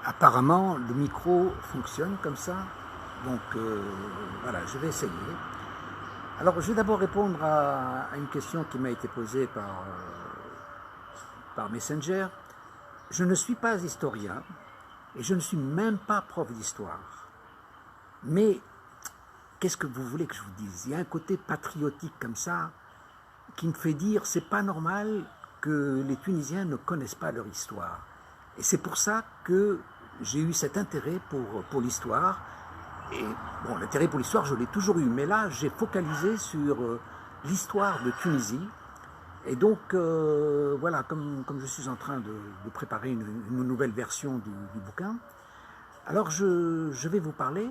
Apparemment, le micro fonctionne comme ça. Donc voilà, je vais essayer. Alors, je vais d'abord répondre à une question qui m'a été posée par Messenger. Je ne suis pas historien et je ne suis même pas prof d'histoire. Mais qu'est-ce que vous voulez que je vous dise? Il y a un côté patriotique comme ça qui me fait dire c'est pas normal que les Tunisiens ne connaissent pas leur histoire. Et c'est pour ça que j'ai eu cet intérêt pour l'histoire. Et bon, l'intérêt pour l'histoire, je l'ai toujours eu, mais là, j'ai focalisé sur l'histoire de Tunisie. Et donc, voilà, comme je suis en train de préparer une nouvelle version du bouquin, alors je vais vous parler,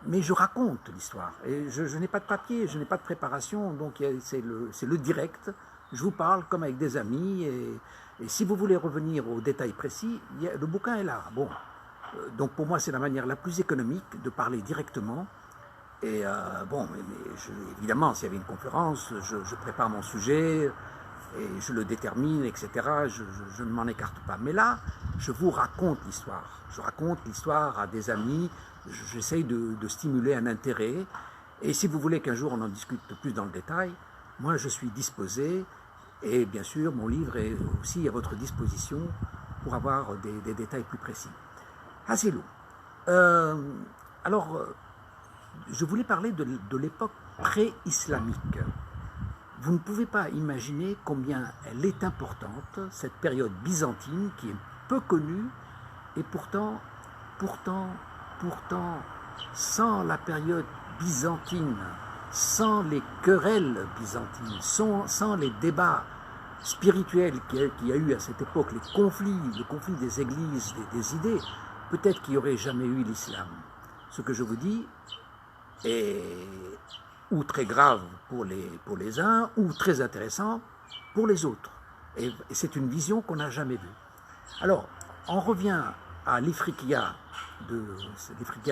mais je raconte l'histoire. Et je n'ai pas de papier, je n'ai pas de préparation, donc c'est le direct. Je vous parle comme avec des amis, et si vous voulez revenir aux détails précis, le bouquin est là. Bon, donc pour moi, c'est la manière la plus économique de parler directement. Et bon, évidemment, s'il y avait une conférence, je prépare mon sujet et je le détermine, etc. Je ne m'en écarte pas. Mais là, je vous raconte l'histoire. Je raconte l'histoire à des amis. J'essaye de stimuler un intérêt. Et si vous voulez qu'un jour on en discute plus dans le détail, moi je suis disposé. Et bien sûr, mon livre est aussi à votre disposition pour avoir des détails plus précis. Hasilou. Alors, je voulais parler de l'époque pré-islamique. Vous ne pouvez pas imaginer combien elle est importante, cette période byzantine qui est peu connue, et pourtant, sans la période byzantine, sans les querelles byzantines, sans les débats spirituels qu'il y a eu à cette époque, le conflit des églises, des idées, peut-être qu'il n'y aurait jamais eu l'islam. Ce que je vous dis est ou très grave pour les uns, ou très intéressant pour les autres. Et c'est une vision qu'on n'a jamais vue. Alors, on revient à l'Ifriqiya,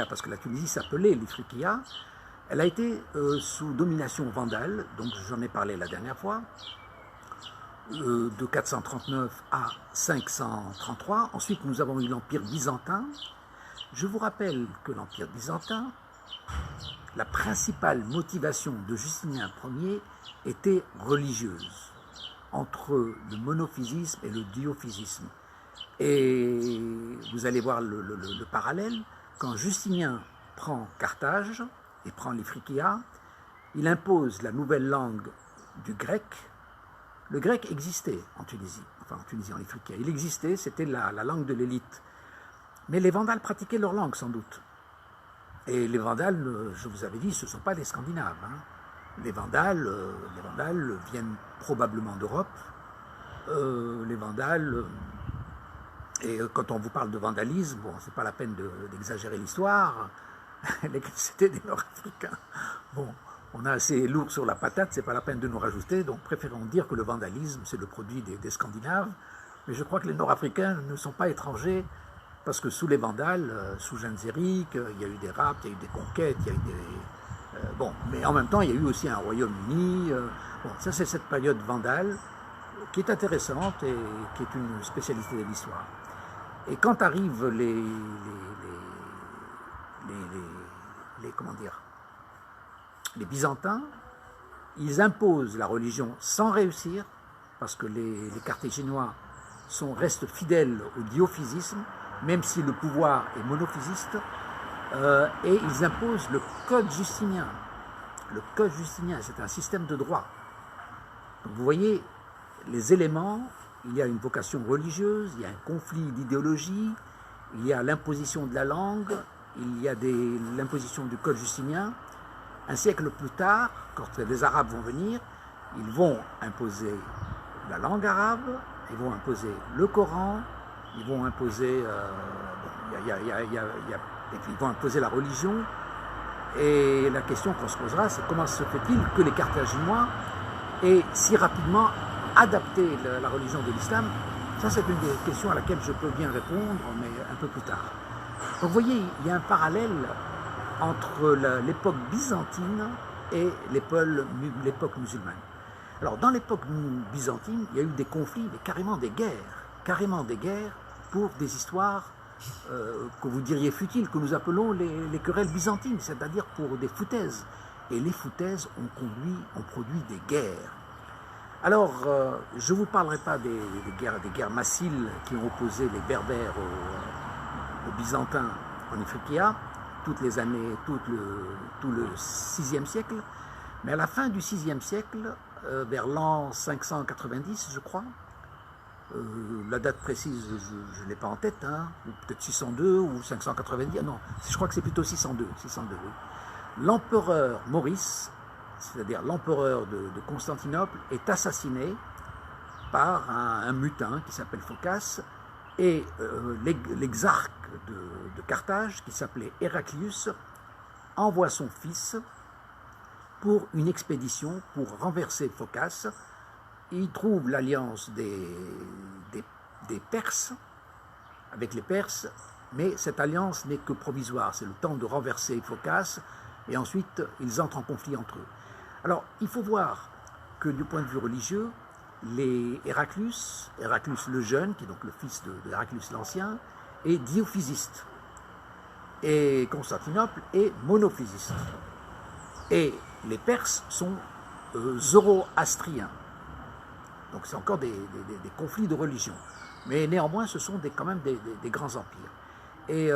parce que la Tunisie s'appelait l'Ifriqiya. Elle a été sous domination vandale, donc j'en ai parlé la dernière fois, de 439 à 533. Ensuite, nous avons eu l'Empire byzantin. Je vous rappelle que l'Empire byzantin, la principale motivation de Justinien Ier était religieuse, entre le monophysisme et le diophysisme. Et vous allez voir le parallèle. Quand Justinien prend Carthage et prend l'Ifriqiya, il impose la nouvelle langue du grec. Le grec existait en Tunisie, en Ifriqiya. Il existait, c'était la langue de l'élite. Mais les Vandales pratiquaient leur langue, sans doute. Et les Vandales, je vous avais dit, ce ne sont pas des Scandinaves. Hein. Les Vandales viennent probablement d'Europe. Les Vandales, et quand on vous parle de vandalisme, bon, c'est pas la peine d'exagérer l'histoire. C'était des Nord-Africains. Bon, on a assez lourd sur la patate, c'est pas la peine de nous rajouter, donc préférons dire que le vandalisme, c'est le produit des Scandinaves. Mais je crois que les Nord-Africains ne sont pas étrangers, parce que sous les Vandales, sous Genséric, il y a eu des rapts, il y a eu des conquêtes, il y a eu des... bon, mais en même temps, il y a eu aussi un Royaume-Uni. Bon, ça, c'est cette période vandale qui est intéressante et qui est une spécialité de l'histoire. Et quand arrivent les Byzantins, ils imposent la religion sans réussir, parce que les Carthaginois restent fidèles au diophysisme, même si le pouvoir est monophysiste, et ils imposent le code justinien. Le code justinien, c'est un système de droit. Donc vous voyez les éléments, il y a une vocation religieuse, il y a un conflit d'idéologie, il y a l'imposition de la langue, il y a l'imposition du code justinien. Un siècle plus tard, quand les Arabes vont venir, ils vont imposer la langue arabe, ils vont imposer le Coran, ils vont imposer, et puis ils vont imposer la religion. Et la question qu'on se posera, c'est comment se fait-il que les Carthaginois aient si rapidement adapté la religion de l'islam? Ça, c'est une des questions à laquelle je peux bien répondre, mais un peu plus tard. Donc, vous voyez, il y a un parallèle entre l'époque byzantine et l'époque musulmane. Alors, dans l'époque byzantine, il y a eu des conflits, mais carrément des guerres pour des histoires que vous diriez futiles, que nous appelons les querelles byzantines, c'est-à-dire pour des foutaises. Et les foutaises ont produit des guerres. Alors, je ne vous parlerai pas des guerres massiles qui ont opposé les Berbères aux Byzantins en Ifriqiya, toutes les années, tout le VIe siècle, mais à la fin du VIe siècle, vers l'an 590, je crois, la date précise, je ne l'ai pas en tête, hein, ou peut-être 602 ou 590, non, je crois que c'est plutôt 602, oui. L'empereur Maurice, c'est-à-dire l'empereur de Constantinople, est assassiné par un mutin qui s'appelle Phocas, et l'exarque de Carthage, qui s'appelait Héraclius, envoie son fils pour une expédition pour renverser Phocas. Il trouve l'alliance des Perses, avec les Perses, mais cette alliance n'est que provisoire, c'est le temps de renverser Phocas, et ensuite ils entrent en conflit entre eux. Alors, il faut voir que du point de vue religieux, les Héraclius le jeune, qui est donc le fils de Héraclius l'Ancien, est diophysiste, et Constantinople est monophysiste. Et les Perses sont zoroastriens. Donc c'est encore des conflits de religion. Mais néanmoins, ce sont quand même des grands empires. Et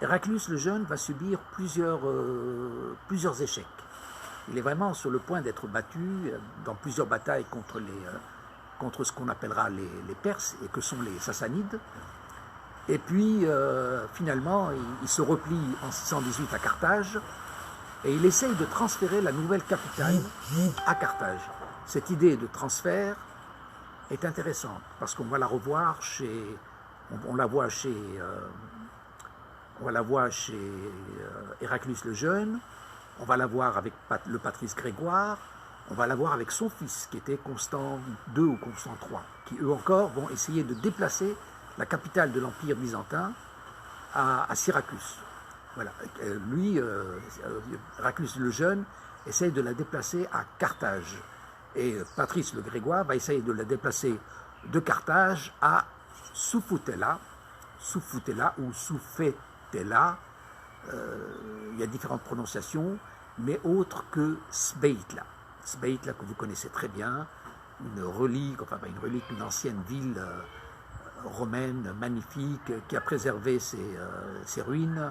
Héraclius le jeune va subir plusieurs échecs. Il est vraiment sur le point d'être battu dans plusieurs batailles contre ce qu'on appellera les Perses, et que sont les Sassanides. Et puis, finalement, il se replie en 618 à Carthage, et il essaye de transférer la nouvelle capitale à Carthage. Cette idée de transfert est intéressante, parce qu'on va la revoir on la voit chez Héraclius le jeune, on va la voir avec le patrice Grégoire, on va la voir avec son fils, qui était Constant II ou Constant III, qui eux encore vont essayer de déplacer la capitale de l'Empire byzantin à Syracuse. Voilà. Lui, Héraclius le jeune, essaye de la déplacer à Carthage. Et Patrice le Grégoire va essayer de la déplacer de Carthage à Soufoutéla ou Soufétéla. Il y a différentes prononciations, mais autres que Sbeitla. Sbeitla, que vous connaissez très bien, une ancienne ville romaine magnifique qui a préservé ses ruines.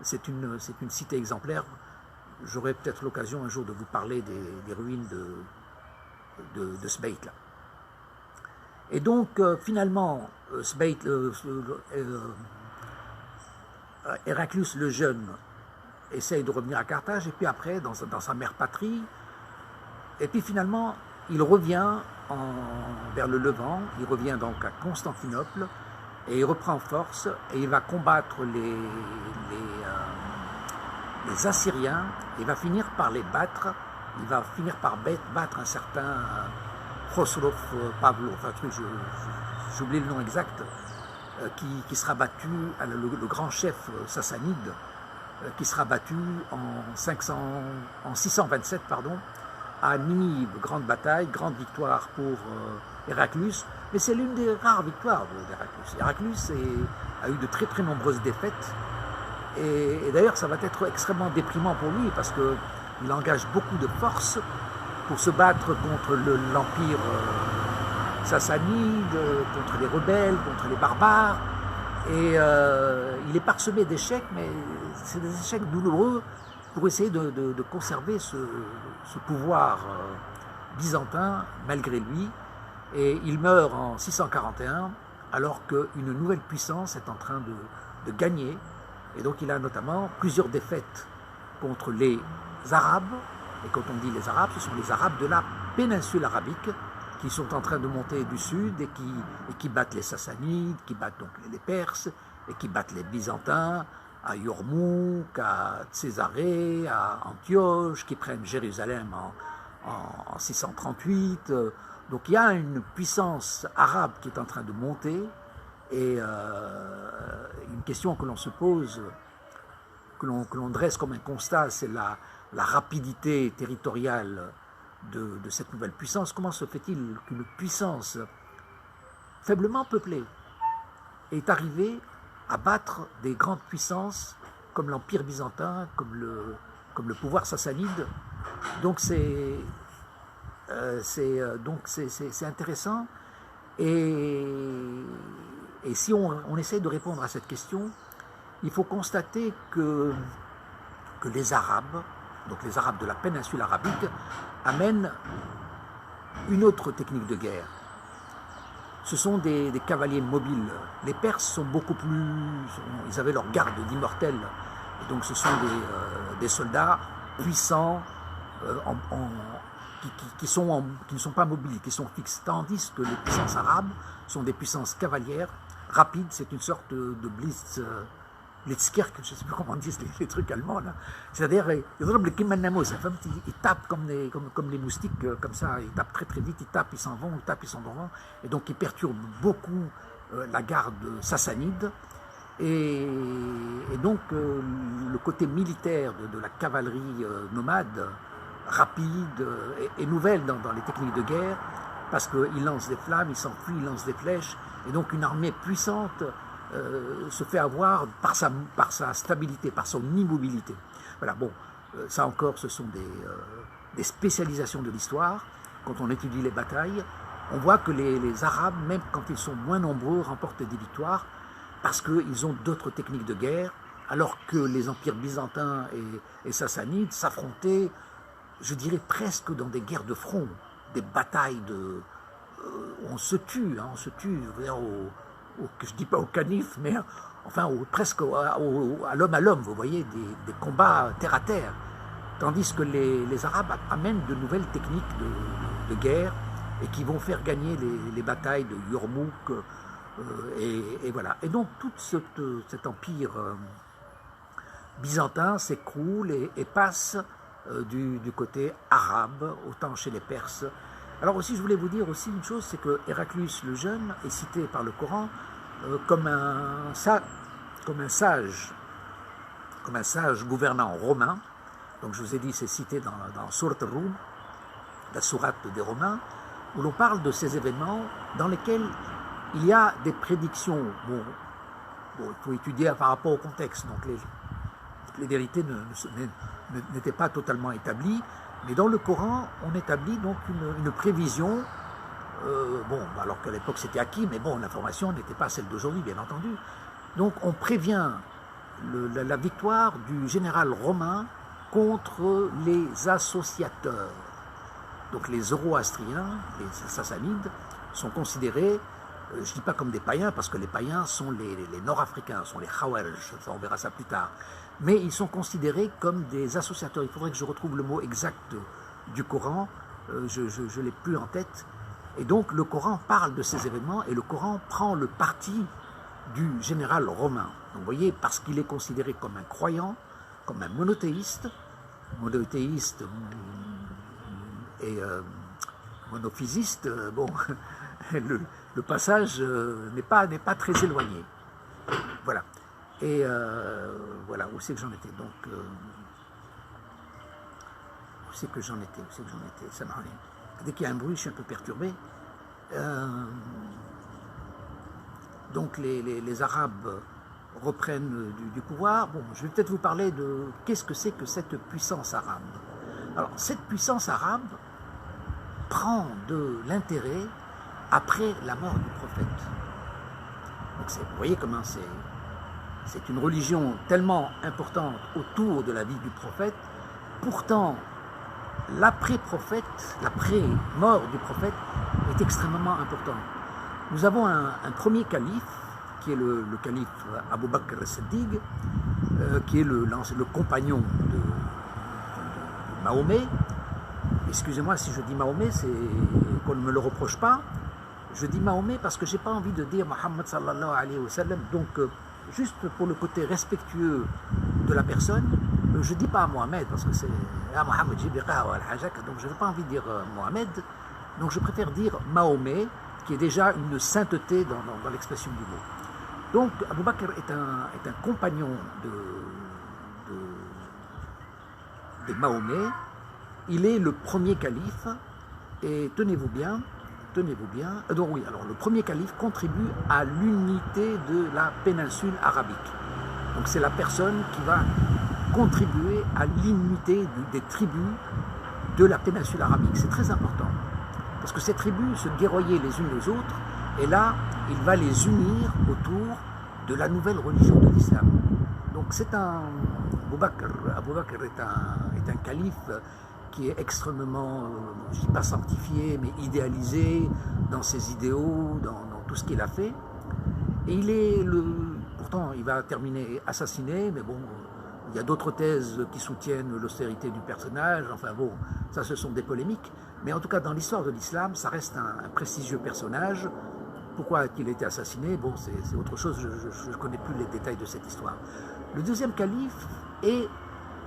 C'est une cité exemplaire. J'aurai peut-être l'occasion un jour de vous parler des ruines de Sbeitla. Et donc, finalement, Héraclius le jeune essaye de revenir à Carthage, et puis après, dans sa mère patrie, et puis finalement, il revient vers le Levant, il revient donc à Constantinople, et il reprend force, et il va combattre les Assyriens, et il va finir par les battre, il va finir par battre un certain Khosrow Pavlo, enfin j'oublie le nom exact, qui sera battu, le grand chef sassanide, qui sera battu en 627, à Ninive. Grande bataille, grande victoire pour Héraclius, mais c'est l'une des rares victoires d'Héraclius. Héraclius a eu de très très nombreuses défaites, et d'ailleurs ça va être extrêmement déprimant pour lui, parce qu'il engage beaucoup de forces pour se battre contre l'Empire sassanide, contre les rebelles, contre les barbares, et il est parsemé d'échecs, mais c'est des échecs douloureux pour essayer de conserver ce pouvoir byzantin malgré lui, et il meurt en 641 alors qu'une nouvelle puissance est en train de gagner, et donc il a notamment plusieurs défaites contre les Arabes, et quand on dit les Arabes, ce sont les Arabes de la péninsule arabique qui sont en train de monter du sud et qui battent les Sassanides, qui battent donc les Perses, et qui battent les Byzantins à Yarmouk, à Césarée, à Antioche, qui prennent Jérusalem en 638. Donc il y a une puissance arabe qui est en train de monter, et une question que l'on se pose, que l'on dresse comme un constat, c'est la rapidité territoriale de cette nouvelle puissance. Comment se fait-il qu'une puissance faiblement peuplé, est arrivé à battre des grandes puissances comme l'Empire byzantin, comme le pouvoir sassanide. Donc c'est intéressant. Et si on essaie de répondre à cette question, il faut constater que les Arabes, donc les Arabes de la péninsule arabique, amènent une autre technique de guerre. Ce sont des cavaliers mobiles. Les Perses sont beaucoup plus... Ils avaient leur garde d'immortels. Et donc ce sont des soldats puissants qui ne sont pas mobiles, qui sont fixes. Tandis que les puissances arabes sont des puissances cavalières, rapides. C'est une sorte de Blitzkrieg, je ne sais plus comment on dit les trucs allemands là. C'est-à-dire, ils tapent comme les moustiques, comme ça, ils tapent très très vite, ils tapent, ils s'en vont, ils tapent, ils s'en vont. Et donc ils perturbent beaucoup la garde sassanide. Et donc le côté militaire de la cavalerie nomade, rapide et nouvelle dans les techniques de guerre, parce qu'ils lancent des flammes, ils s'enfuient, ils lancent des flèches, et donc une armée puissante se fait avoir par sa stabilité, par son immobilité. Voilà, bon, ça encore, ce sont des spécialisations de l'histoire. Quand on étudie les batailles, on voit que les Arabes, même quand ils sont moins nombreux, remportent des victoires parce qu'ils ont d'autres techniques de guerre, alors que les empires byzantins et sassanides s'affrontaient, je dirais presque dans des guerres de front, des batailles on se tue, hein, on se tue, je ne dis pas au canif, mais enfin presque à l'homme à l'homme, vous voyez, des combats terre à terre. Tandis que les Arabes amènent de nouvelles techniques de guerre et qui vont faire gagner les batailles de Yarmouk, et voilà. Et donc tout cet empire byzantin s'écroule et passe du côté arabe, autant chez les Perses. Alors aussi, je voulais vous dire aussi une chose, c'est que Héraclius le Jeune est cité par le Coran comme un sage gouvernant romain. Donc je vous ai dit, c'est cité dans Surat al-Rum, la sourate des Romains, où l'on parle de ces événements dans lesquels il y a des prédictions. Bon, il faut étudier par rapport au contexte, donc les vérités n'étaient pas totalement établies, mais dans le Coran, on établit donc une prévision, alors qu'à l'époque c'était acquis, mais bon, l'information n'était pas celle d'aujourd'hui, bien entendu. Donc on prévient la victoire du général romain contre les associateurs. Donc les Zoroastriens, les Sassanides, sont considérés, je ne dis pas comme des païens, parce que les païens sont les Nord-Africains, sont les Khawarij, on verra ça plus tard. Mais ils sont considérés comme des associateurs. Il faudrait que je retrouve le mot exact du Coran, je ne l'ai plus en tête. Et donc le Coran parle de ces événements et le Coran prend le parti du général romain. Donc vous voyez, parce qu'il est considéré comme un croyant, comme un monothéiste et monophysiste, bon, le passage n'est pas très éloigné. Voilà. Et voilà, où c'est que j'en étais donc où c'est que j'en étais, ça m'arrive. Dès qu'il y a un bruit, je suis un peu perturbé. Donc les Arabes reprennent du pouvoir. Bon, je vais peut-être vous parler de qu'est-ce que c'est que cette puissance arabe. Alors, cette puissance arabe prend de l'intérêt après la mort du prophète. Donc vous voyez comment c'est une religion tellement importante autour de la vie du prophète. Pourtant, l'après-prophète, l'après-mort du prophète est extrêmement important. Nous avons un premier calife, qui est le calife Abu Bakr al-Siddiq, qui est le compagnon de Mahomet. Excusez-moi si je dis Mahomet, c'est qu'on ne me le reproche pas. Je dis Mahomet parce que je n'ai pas envie de dire Muhammad sallallahu alayhi wa sallam. Donc, juste pour le côté respectueux de la personne, je ne dis pas Mohamed parce que c'est Mohamed Jibiqa ou Al-Hajjak, donc je n'ai pas envie de dire Mohamed. Donc, je préfère dire Mahomet, qui est déjà une sainteté dans l'expression du mot. Donc, Abu Bakr est un compagnon de Mahomet. Il est le premier calife, et tenez-vous bien, tenez-vous bien, donc oui, alors le premier calife contribue à l'unité de la péninsule arabique. Donc c'est la personne qui va contribuer à l'unité des tribus de la péninsule arabique. C'est très important, parce que ces tribus se guerroyaient les unes les autres, et là, il va les unir autour de la nouvelle religion de l'islam. Donc c'est un... Abu Bakr est un calife qui est extrêmement, je ne dis pas sanctifié, mais idéalisé dans ses idéaux, dans tout ce qu'il a fait. Et il est pourtant, il va terminer assassiné, mais bon, il y a d'autres thèses qui soutiennent l'austérité du personnage, enfin bon, ça ce sont des polémiques. Mais en tout cas, dans l'histoire de l'islam, ça reste un prestigieux personnage. Pourquoi a-t-il été assassiné? Bon, c'est autre chose, je ne connais plus les détails de cette histoire. Le deuxième calife est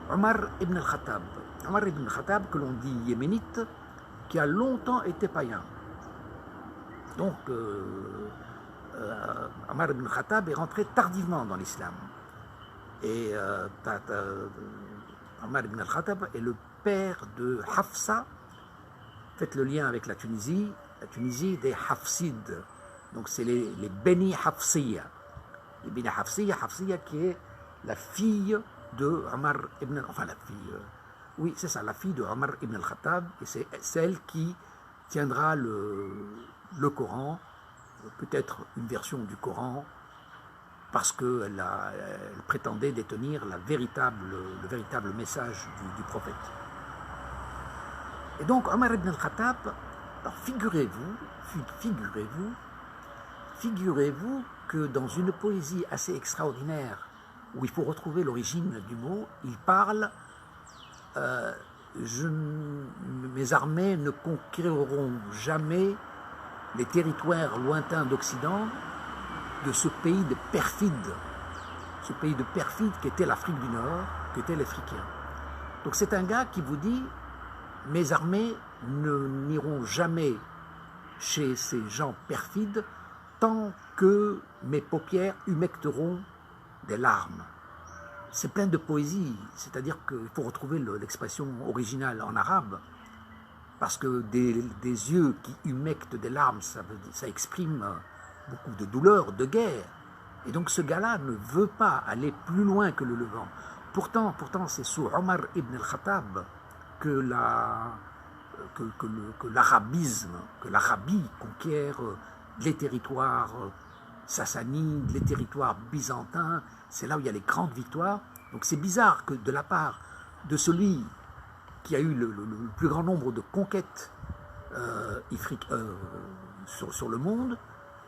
Omar ibn al-Khattab. Omar ibn al-Khattab, que l'on dit yéménite, qui a longtemps été païen. Donc, Omar ibn al-Khattab est rentré tardivement dans l'islam. Et Omar ibn al-Khattab est le père de Hafsa. Faites le lien avec la Tunisie des Hafsides. Donc c'est les Beni Hafsiya. Les Beni Hafsiya, Hafsiya qui est la fille de Omar ibn... Enfin la fille... oui, c'est ça, la fille de Omar ibn al-Khattab. Et c'est celle qui tiendra le Coran, peut-être une version du Coran, parce qu'elle prétendait détenir le véritable message du prophète. Et donc Omar ibn al-Khattab, figurez-vous que dans une poésie assez extraordinaire, où il faut retrouver l'origine du mot, il parle mes armées ne conquériront jamais les territoires lointains d'Occident de ce pays de perfides qui était l'Afrique du Nord, qui était l'Africain. Donc c'est un gars qui vous dit, mes armées n'iront jamais chez ces gens perfides tant que mes paupières humecteront des larmes. C'est plein de poésie, c'est-à-dire qu'il faut retrouver l'expression originale en arabe, parce que des yeux qui humectent des larmes, ça exprime beaucoup de douleur, de guerre. Et donc ce gars-là ne veut pas aller plus loin que le Levant. Pourtant c'est sous Omar ibn al-Khattab que l'arabisme, que l'Arabie conquiert les territoires sassanides, les territoires byzantins. C'est là où il y a les grandes victoires. Donc c'est bizarre que de la part de celui qui a eu le plus grand nombre de conquêtes sur le monde,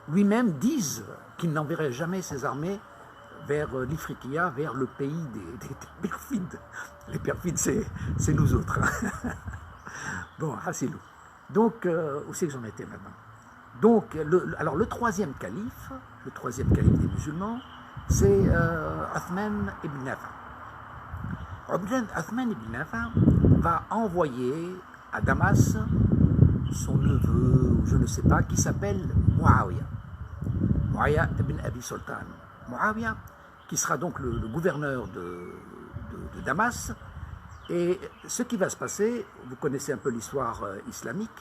lui-même dise qu'il n'enverrait jamais ses armées vers l'Ifriqiya, vers le pays des perfides. Les perfides, c'est nous autres. Bon, Hassilou. Donc, où c'est que j'en étais maintenant? Donc, alors le troisième calife des musulmans, c'est Othman ibn Nafa. Othman ibn Nafa va envoyer à Damas son neveu, ou je ne sais pas, qui s'appelle Muawiyah ibn Abi Sultan. Muawiyah, qui sera donc le gouverneur de Damas. Et ce qui va se passer, vous connaissez un peu l'histoire islamique,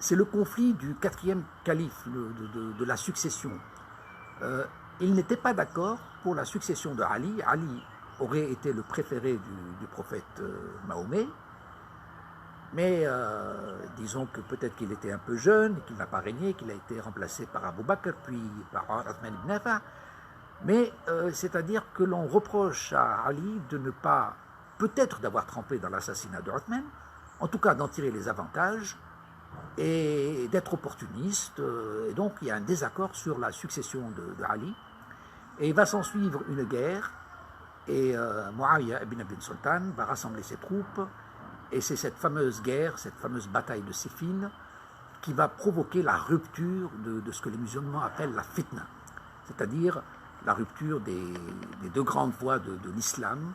c'est le conflit du quatrième calife, de la succession. Il n'était pas d'accord pour la succession de Ali. Ali aurait été le préféré du prophète Mahomet, mais disons que peut-être qu'il était un peu jeune, qu'il n'a pas régné, qu'il a été remplacé par Abu Bakr, puis par Othman ibn Nafa. Mais c'est-à-dire que l'on reproche à Ali de ne pas, peut-être d'avoir trempé dans l'assassinat de Othman, en tout cas d'en tirer les avantages, et d'être opportuniste. Et donc il y a un désaccord sur la succession de Ali. Et il va s'en suivre une guerre, et Muawiyah ibn Abi Sultan va rassembler ses troupes, et c'est cette fameuse guerre, cette fameuse bataille de Siffin, qui va provoquer la rupture de ce que les musulmans appellent la fitna, c'est-à-dire la rupture des deux grandes voies de l'islam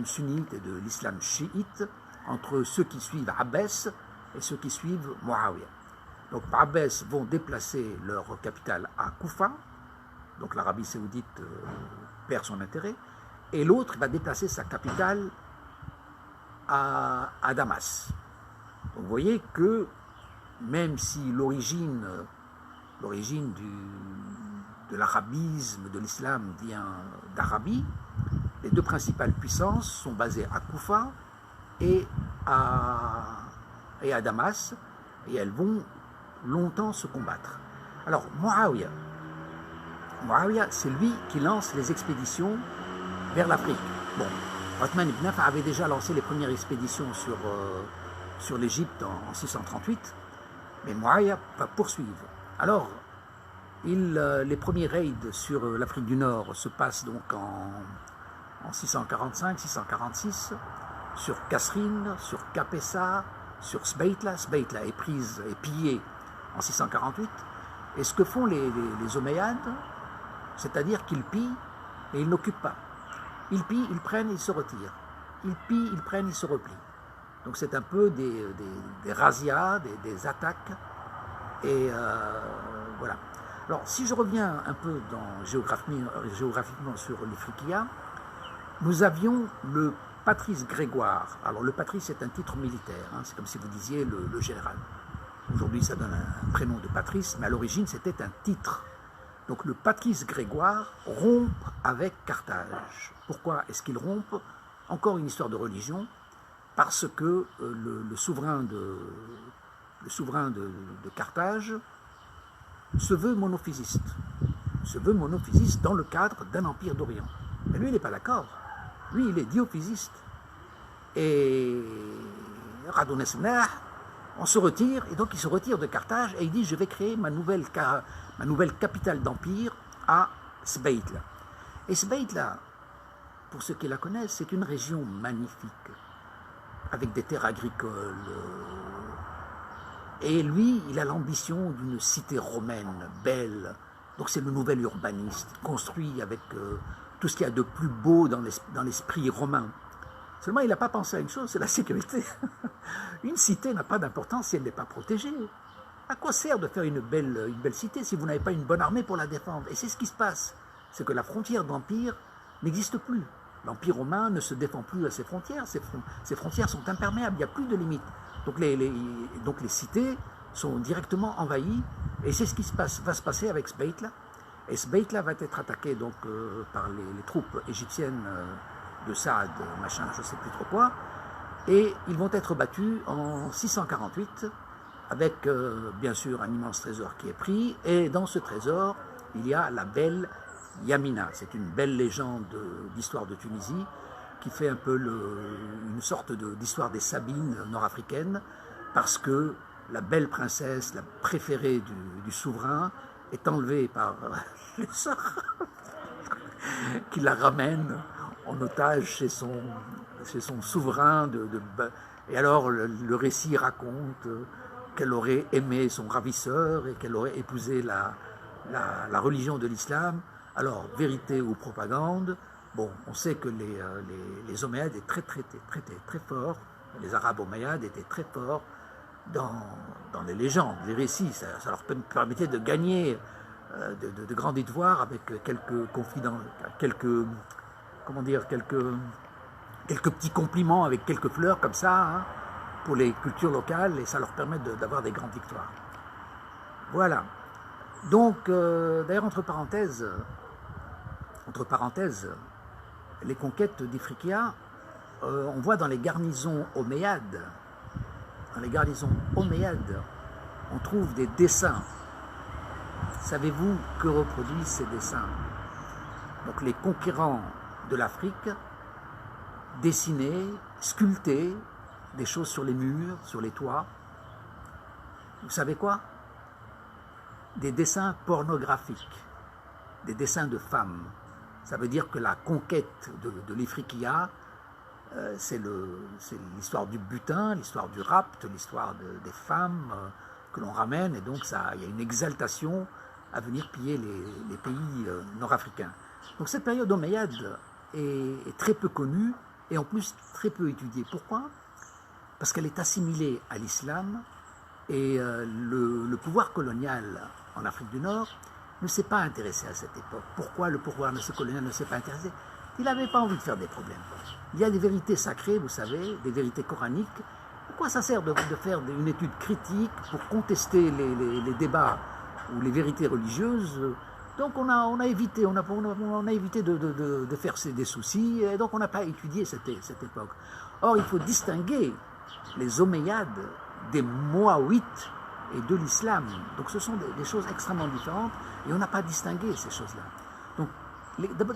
sunnite et de l'islam chiite, entre ceux qui suivent Abbas et ceux qui suivent Muawiyah. Donc Abbas vont déplacer leur capitale à Koufa, donc l'Arabie saoudite perd son intérêt, et l'autre va déplacer sa capitale à Damas. Donc vous voyez que même si l'origine de l'arabisme, de l'islam vient d'Arabie, les deux principales puissances sont basées à Koufa et à Damas, et elles vont longtemps se combattre. Alors, Muawiyah, c'est lui qui lance les expéditions vers l'Afrique. Bon, Othman ibn Affan avait déjà lancé les premières expéditions sur l'Égypte en 638, mais Muawiyah va poursuivre. Alors, les premiers raids sur l'Afrique du Nord se passent donc en 645-646, sur Kasrine, sur Kapessa, sur Sbeitla. Sbeitla est pillée en 648. Et ce que font les Omeyyades, c'est-à-dire qu'ils pillent et ils n'occupent pas. Ils pillent, ils prennent, ils se retirent. Ils pillent, ils prennent, ils se replient. Donc c'est un peu des razzias, des attaques. Et voilà. Alors si je reviens un peu géographiquement sur l'Ifriqiya, nous avions le patrice Grégoire. Alors le patrice est un titre militaire, hein, c'est comme si vous disiez le général. Aujourd'hui ça donne un prénom de patrice, mais à l'origine c'était un titre. Donc le patrice Grégoire rompt avec Carthage. Pourquoi est-ce qu'il rompt? Encore une histoire de religion, parce que le souverain de Carthage se veut monophysiste. Se veut monophysiste dans le cadre d'un empire d'Orient. Mais lui il n'est pas d'accord. Lui, il est diophysiste. Et Radonès-Mnah, on se retire, et donc il se retire de Carthage, et il dit, je vais créer ma nouvelle capitale d'empire à Sbeitla. Et Sbeitla, pour ceux qui la connaissent, c'est une région magnifique, avec des terres agricoles. Et lui, il a l'ambition d'une cité romaine, belle. Donc c'est le nouvel urbaniste, construit avec tout ce qu'il y a de plus beau dans l'esprit romain. Seulement, il n'a pas pensé à une chose, c'est la sécurité. Une cité n'a pas d'importance si elle n'est pas protégée. À quoi sert de faire une belle cité si vous n'avez pas une bonne armée pour la défendre? Et c'est ce qui se passe. C'est que la frontière d'empire n'existe plus. L'empire romain ne se défend plus à ses frontières. Ses frontières sont imperméables, il n'y a plus de limites. Donc les cités sont directement envahies. Et c'est ce qui va se passer avec Sbeitla. Et Sbeitla va être attaqué donc, par les troupes égyptiennes de Saad, machin, je ne sais plus trop quoi. Et ils vont être battus en 648, avec bien sûr un immense trésor qui est pris. Et dans ce trésor, il y a la belle Yamina. C'est une belle légende d'histoire de Tunisie qui fait un peu une sorte d'histoire des Sabines nord-africaines, parce que la belle princesse, la préférée du souverain, est enlevée par les sorts qui la ramènent en otage chez son souverain. Et alors le récit raconte qu'elle aurait aimé son ravisseur et qu'elle aurait épousé la religion de l'islam. Alors, vérité ou propagande, bon, on sait que les Omeyyades étaient très forts, les Arabes Omeyyades étaient très forts dans les légendes, les récits. Ça leur permettait de gagner de grands victoires avec quelques confidents, quelques petits compliments avec quelques fleurs comme ça, hein, pour les cultures locales, et ça leur permet d'avoir des grandes victoires. Voilà. Donc, d'ailleurs, entre parenthèses, les conquêtes d'Ifriqiya, on voit dans les garnisons omeyyades, on trouve des dessins. Savez-vous que reproduisent ces dessins? Donc les conquérants de l'Afrique dessinaient, sculptaient des choses sur les murs, sur les toits. Vous savez quoi? Des dessins pornographiques, des dessins de femmes. Ça veut dire que la conquête de l'Ifriqiya, c'est l'histoire du butin, l'histoire du rapt, l'histoire des femmes que l'on ramène, et donc il y a une exaltation à venir piller les pays nord-africains. Donc cette période omeyyade est très peu connue et en plus très peu étudiée. Pourquoi? Parce qu'elle est assimilée à l'islam, et le pouvoir colonial en Afrique du Nord ne s'est pas intéressé à cette époque. Pourquoi le pouvoir colonial ne s'est pas intéressé? Il n'avait pas envie de faire des problèmes. Il y a des vérités sacrées, vous savez, des vérités coraniques quoi ça sert de faire une étude critique pour contester les débats ou les vérités religieuses? Donc on a évité, évité de faire des soucis, et donc on n'a pas étudié cette époque. Or, il faut distinguer les Omeyyades des Moawites et de l'islam. Donc ce sont des choses extrêmement différentes, et on n'a pas distingué ces choses-là. Donc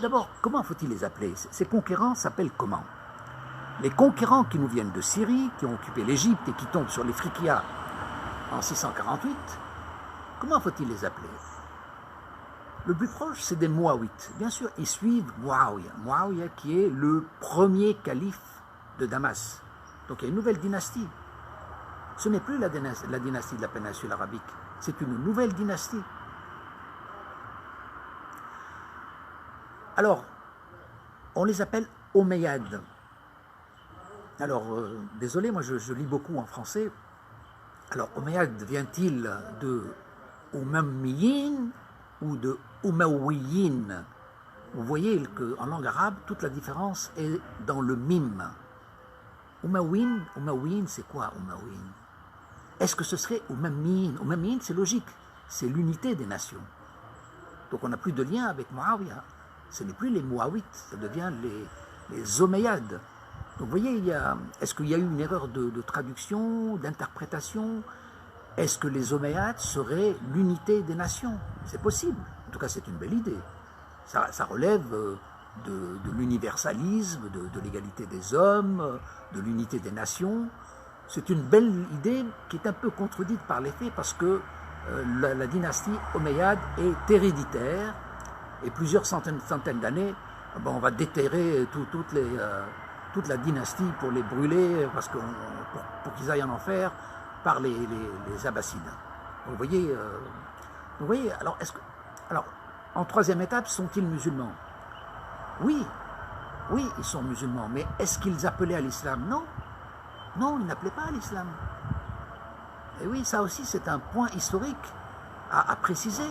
d'abord, comment faut-il les appeler? Ces conquérants s'appellent comment? Les conquérants qui nous viennent de Syrie, qui ont occupé l'Égypte et qui tombent sur les Phrygia en 648, comment faut-il les appeler? Le plus proche, c'est des Moawites. Bien sûr, ils suivent Muawiyah. Muawiyah qui est le premier calife de Damas. Donc il y a une nouvelle dynastie. Ce n'est plus la dynastie de la péninsule arabique, c'est une nouvelle dynastie. Alors, on les appelle Omeyyades. Alors, désolé, moi je lis beaucoup en français. Alors, Omeyyade vient-il de Oumammiyin ou de Oumawiyin? Vous voyez qu'en langue arabe, toute la différence est dans le mime. Oumawiyin, c'est quoi Oumawiyin? Est-ce que ce serait Oumammiyin? Oumammiyin, c'est logique, c'est l'unité des nations. Donc on n'a plus de lien avec Muawiyah. Ce n'est plus les Moawites, ça devient les Omeyyades. Donc vous voyez, est-ce qu'il y a eu une erreur de traduction, d'interprétation? Est-ce que les Omeyyades seraient l'unité des nations? C'est possible. En tout cas, c'est une belle idée. Ça relève de l'universalisme, de l'égalité des hommes, de l'unité des nations. C'est une belle idée qui est un peu contredite par les faits parce que la dynastie Omeyyade est héréditaire et plusieurs centaines d'années, on va déterrer toute la dynastie pour les brûler pour qu'ils aillent en enfer par les Abbassides. Donc, vous voyez, alors, en troisième étape, sont-ils musulmans? Oui, ils sont musulmans, mais est-ce qu'ils appelaient à l'islam? Non. Non, ils n'appelaient pas à l'islam. Et oui, ça aussi, c'est un point historique à préciser.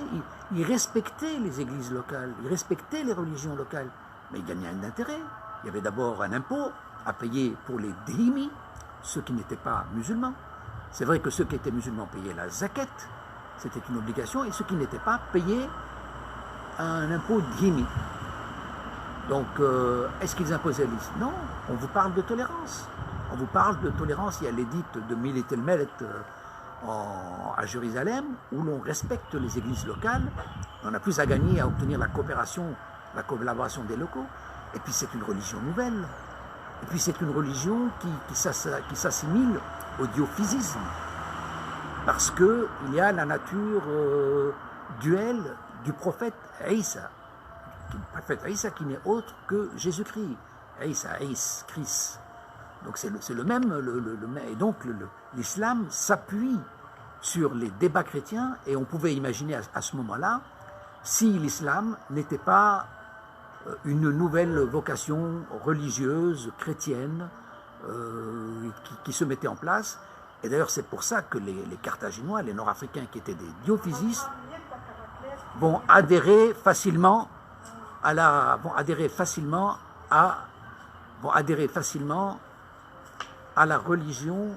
Ils respectaient les églises locales, ils respectaient les religions locales, mais ils gagnaient un intérêt. Il y avait d'abord un impôt à payer pour les dhimmi, ceux qui n'étaient pas musulmans. C'est vrai que ceux qui étaient musulmans payaient la zakat, c'était une obligation, et ceux qui n'étaient pas payaient un impôt dhimmi. Donc, est-ce qu'ils imposaient l'islam? Non, on vous parle de tolérance. On vous parle de tolérance, il y a l'édit de Milit el-Melet à Jérusalem, où l'on respecte les églises locales. On n'a plus à gagner à obtenir la collaboration des locaux. Et puis c'est une religion nouvelle. Et puis c'est une religion qui s'assimile au diophysisme. Parce qu'il y a la nature duelle du prophète Isa. Le prophète Isa qui n'est autre que Jésus-Christ. Isa, Christ. Donc c'est le même. Et donc l'islam s'appuie sur les débats chrétiens. Et on pouvait imaginer à ce moment-là, si l'islam n'était pas une nouvelle vocation religieuse, chrétienne, qui se mettait en place. Et d'ailleurs, c'est pour ça que les Carthaginois, les Nord-Africains qui étaient des diophysistes, vont adhérer facilement à la religion.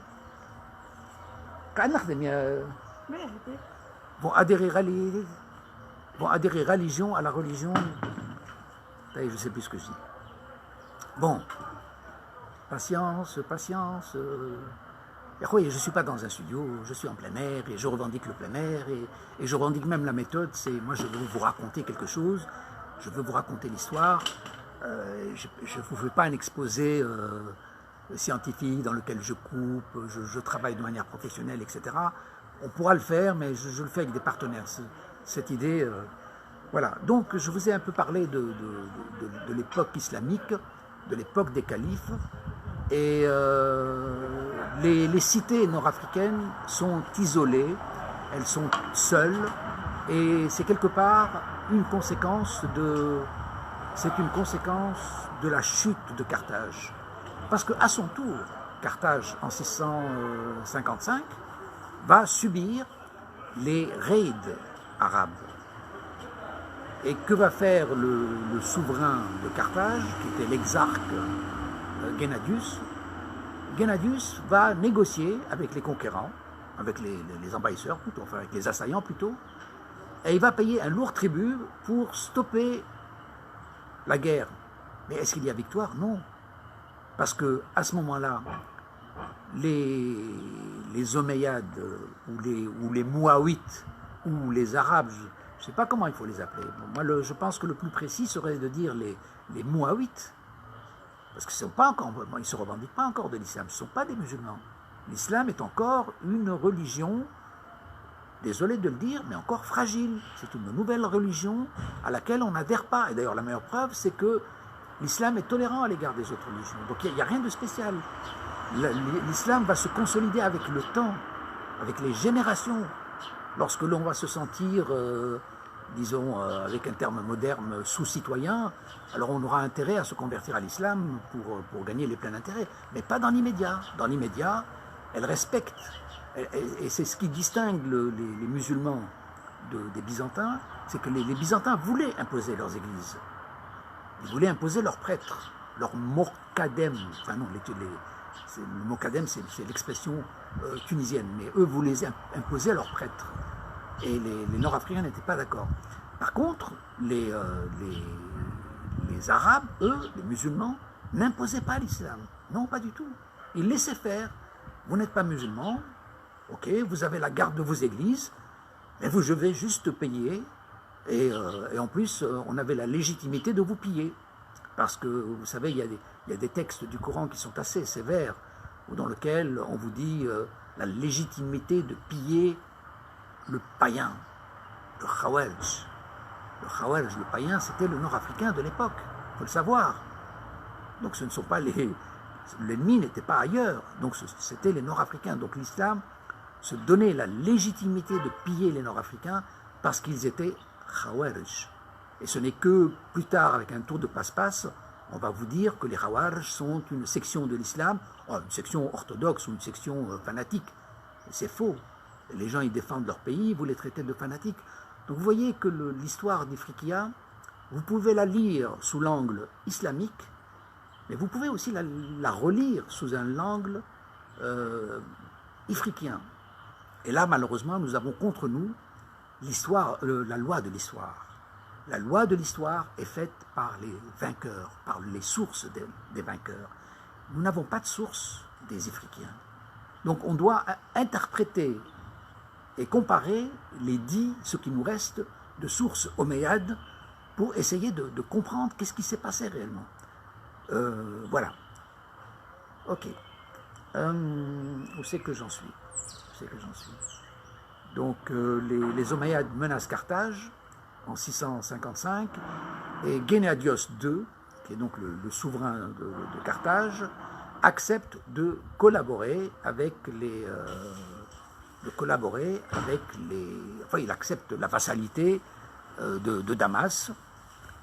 Vont adhérer religion à la religion. Je ne sais plus ce que je dis. Bon, patience. Je ne suis pas dans un studio, je suis en plein air et je revendique le plein air et je revendique même la méthode. Moi, je veux vous raconter quelque chose, je veux vous raconter l'histoire. Je ne vous fais pas un exposé scientifique dans lequel je coupe, je travaille de manière professionnelle, etc. On pourra le faire, mais je le fais avec des partenaires. Cette idée. Voilà, donc je vous ai un peu parlé de l'époque islamique, de l'époque des califes, et les cités nord-africaines sont isolées, elles sont seules, et c'est quelque part une conséquence de la chute de Carthage. Parce qu'à son tour, Carthage, en 655, va subir les raids arabes. Et que va faire le souverain de Carthage, qui était l'exarque Gennadius? Gennadius va négocier avec les conquérants, avec les envahisseurs plutôt, enfin avec les assaillants plutôt, et il va payer un lourd tribut pour stopper la guerre. Mais est-ce qu'il y a victoire? Non. Parce que à ce moment-là, les Omeyyades ou les Mouawites ou les Arabes, je ne sais pas comment il faut les appeler. Moi, je pense que le plus précis serait de dire les Mouawites, parce qu'ils ne se revendiquent pas encore de l'islam, ce ne sont pas des musulmans. L'islam est encore une religion, désolé de le dire, mais encore fragile. C'est une nouvelle religion à laquelle on n'adhère pas. Et d'ailleurs, la meilleure preuve, c'est que l'islam est tolérant à l'égard des autres religions. Donc il n'y a rien de spécial. L'islam va se consolider avec le temps, avec les générations. Lorsque l'on va se sentir, disons, avec un terme moderne, sous-citoyen, alors on aura intérêt à se convertir à l'islam pour gagner les pleins intérêts. Mais pas dans l'immédiat. Dans l'immédiat, elle respecte. Et c'est ce qui distingue les musulmans des Byzantins, c'est que les Byzantins voulaient imposer leurs églises. Ils voulaient imposer leurs prêtres, leurs mokadem. Enfin non, le mokadem, c'est l'expression tunisienne, mais eux voulaient imposer leurs prêtres. Et les Nord-Africains n'étaient pas d'accord. Par contre, les Arabes, eux, les musulmans, n'imposaient pas l'islam. Non, pas du tout. Ils laissaient faire. Vous n'êtes pas musulman, ok, vous avez la garde de vos églises, mais je vais juste payer, et en plus, on avait la légitimité de vous piller. Parce que, vous savez, il y a des textes du Coran qui sont assez sévères, dans lesquels on vous dit la légitimité de piller le païen, le Khawarij. Le Khawarij, le païen, c'était le Nord-Africain de l'époque, il faut le savoir. Donc ce ne sont pas l'ennemi n'était pas ailleurs, donc c'était les Nord-Africains. Donc l'islam se donnait la légitimité de piller les Nord-Africains parce qu'ils étaient Khawarij. Et ce n'est que plus tard, avec un tour de passe-passe, on va vous dire que les Khawarij sont une section de l'islam, une section orthodoxe ou une section fanatique. C'est faux. Les gens, ils défendent leur pays, vous les traitez de fanatiques. Donc vous voyez que l'histoire d'Ifriqiya, vous pouvez la lire sous l'angle islamique, mais vous pouvez aussi la relire sous un angle ifriqien. Et là, malheureusement, nous avons contre nous la loi de l'histoire. La loi de l'histoire est faite par les vainqueurs, par les sources des vainqueurs. Nous n'avons pas de source des Ifriqiens. Donc on doit interpréter et comparer ce qui nous reste de sources omeyyades pour essayer de comprendre qu'est-ce qui s'est passé réellement. Voilà. Ok. Où c'est que j'en suis? Donc les Omeyyades menacent Carthage en 655 et Gennadios II, qui est donc le souverain de Carthage, accepte de collaborer avec enfin il accepte la vassalité de Damas,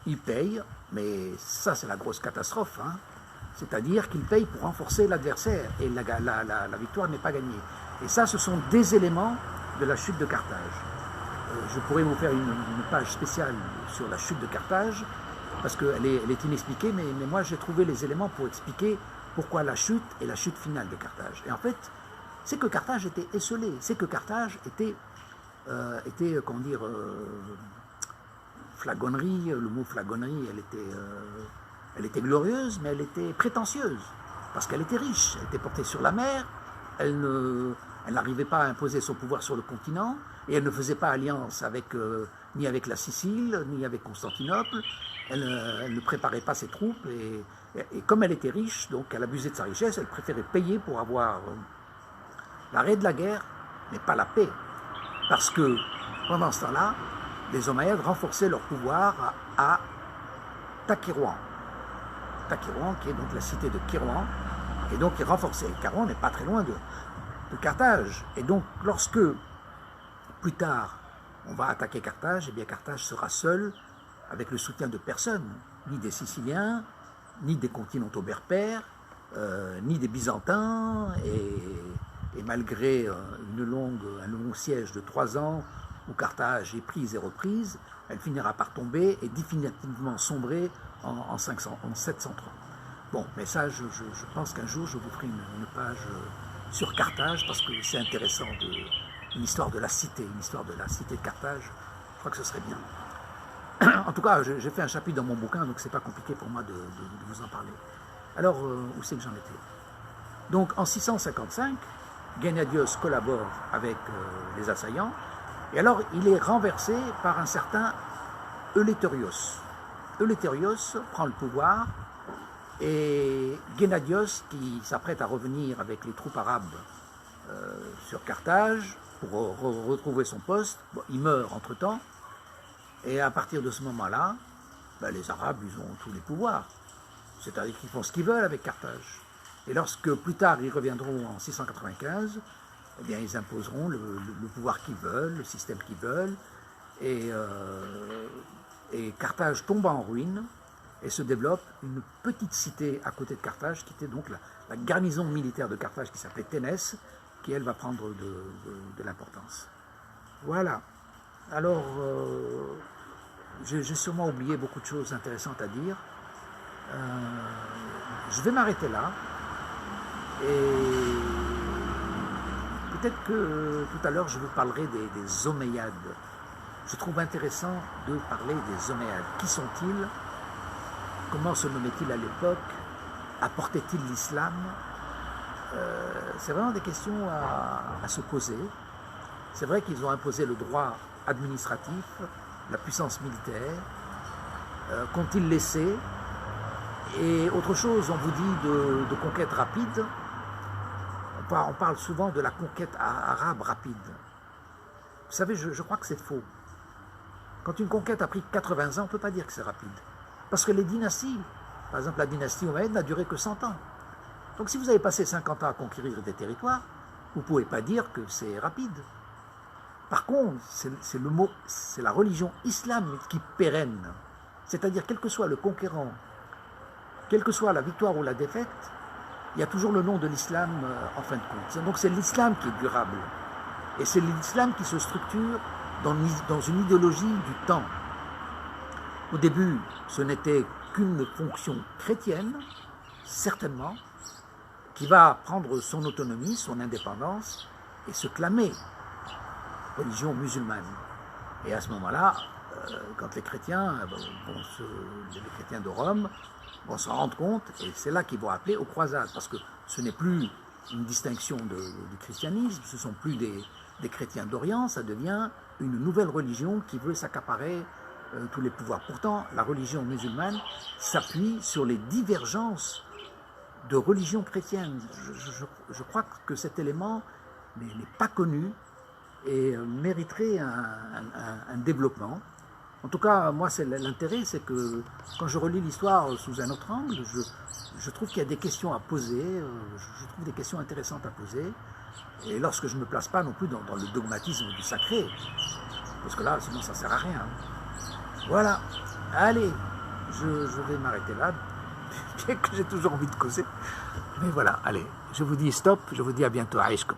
il paye, mais ça c'est la grosse catastrophe, hein. C'est-à-dire qu'il paye pour renforcer l'adversaire et la victoire n'est pas gagnée. Et ça, ce sont des éléments de la chute de Carthage. Je pourrais vous faire une page spéciale sur la chute de Carthage, parce qu'elle est inexpliquée, mais moi j'ai trouvé les éléments pour expliquer pourquoi la chute et la chute finale de Carthage. Et en fait, c'est que Carthage était esselée, c'est que Carthage était comment dire, flagonnerie, le mot flagonnerie, elle était glorieuse, mais elle était prétentieuse, parce qu'elle était riche, elle était portée sur la mer, elle n'arrivait pas à imposer son pouvoir sur le continent, et elle ne faisait pas alliance ni avec la Sicile, ni avec Constantinople, elle ne préparait pas ses troupes, et comme elle était riche, donc elle abusait de sa richesse, elle préférait payer pour avoir l'arrêt de la guerre, mais pas la paix. Parce que pendant ce temps-là, les Omeyyades renforçaient leur pouvoir à Takirouan. Takirouan, qui est donc la cité de Kirouan, et donc ils renforçaient. Kirouan n'est pas très loin de Carthage. Et donc, lorsque, plus tard, on va attaquer Carthage, eh bien Carthage sera seul, avec le soutien de personne, ni des Siciliens, ni des continentaux berbères, ni des Byzantins, et malgré un long siège de 3 ans, où Carthage est prise et reprise, elle finira par tomber et définitivement sombrer en 730. Bon, mais ça, je pense qu'un jour, je vous ferai une page sur Carthage, parce que c'est intéressant, une histoire de la cité, une histoire de la cité de Carthage. Je crois que ce serait bien. En tout cas, j'ai fait un chapitre dans mon bouquin, donc c'est pas compliqué pour moi de vous en parler. Alors, où c'est que j'en étais? Donc, en 655, Gennadios collabore avec les assaillants, et alors il est renversé par un certain Euléterios. Euléterios prend le pouvoir, et Gennadios, qui s'apprête à revenir avec les troupes arabes sur Carthage pour retrouver son poste, bon, il meurt entre-temps, et à partir de ce moment-là, ben, les Arabes, ils ont tous les pouvoirs. C'est-à-dire qu'ils font ce qu'ils veulent avec Carthage. Et lorsque plus tard ils reviendront en 695, eh bien, ils imposeront le pouvoir qu'ils veulent, le système qu'ils veulent, et Carthage tombe en ruine, et se développe une petite cité à côté de Carthage, qui était donc la garnison militaire de Carthage, qui s'appelait Ténès, qui elle va prendre de l'importance. Voilà. Alors, j'ai sûrement oublié beaucoup de choses intéressantes à dire. Je vais m'arrêter là. Et peut-être que tout à l'heure, je vous parlerai des Omeyyades. Je trouve intéressant de parler des Omeyyades. Qui sont-ils? Comment se nommaient-ils à l'époque? Apportaient-ils l'islam? C'est vraiment des questions à se poser. C'est vrai qu'ils ont imposé le droit administratif, la puissance militaire. Qu'ont-ils laissé? Et autre chose, on vous dit de conquête rapide. On parle souvent de la conquête arabe rapide. Vous savez, je crois que c'est faux. Quand une conquête a pris 80 ans, on ne peut pas dire que c'est rapide. Parce que les dynasties, par exemple la dynastie omeyyade n'a duré que 100 ans. Donc si vous avez passé 50 ans à conquérir des territoires, vous ne pouvez pas dire que c'est rapide. Par contre, c'est la religion islamique qui pérenne. C'est-à-dire, quel que soit le conquérant, quelle que soit la victoire ou la défaite, il y a toujours le nom de l'islam en fin de compte. Donc c'est l'islam qui est durable. Et c'est l'islam qui se structure dans une idéologie du temps. Au début, ce n'était qu'une fonction chrétienne, certainement, qui va prendre son autonomie, son indépendance, et se clamer religion musulmane. Et à ce moment-là, quand les chrétiens, les chrétiens de Rome vont s'en rendre compte, et c'est là qu'ils vont appeler aux croisades, parce que ce n'est plus une distinction du christianisme, ce ne sont plus des chrétiens d'Orient, ça devient une nouvelle religion qui veut s'accaparer tous les pouvoirs. Pourtant, la religion musulmane s'appuie sur les divergences de religions chrétiennes. Je crois que cet élément n'est pas connu et mériterait un développement. En tout cas, moi, l'intérêt, c'est que quand je relis l'histoire sous un autre angle, je trouve qu'il y a des questions à poser, je trouve des questions intéressantes à poser, et lorsque je ne me place pas non plus dans le dogmatisme du sacré, parce que là, sinon, ça ne sert à rien. Voilà, allez, je vais m'arrêter là, bien que j'ai toujours envie de causer, mais voilà, allez, je vous dis stop, je vous dis à bientôt, Aïchkom.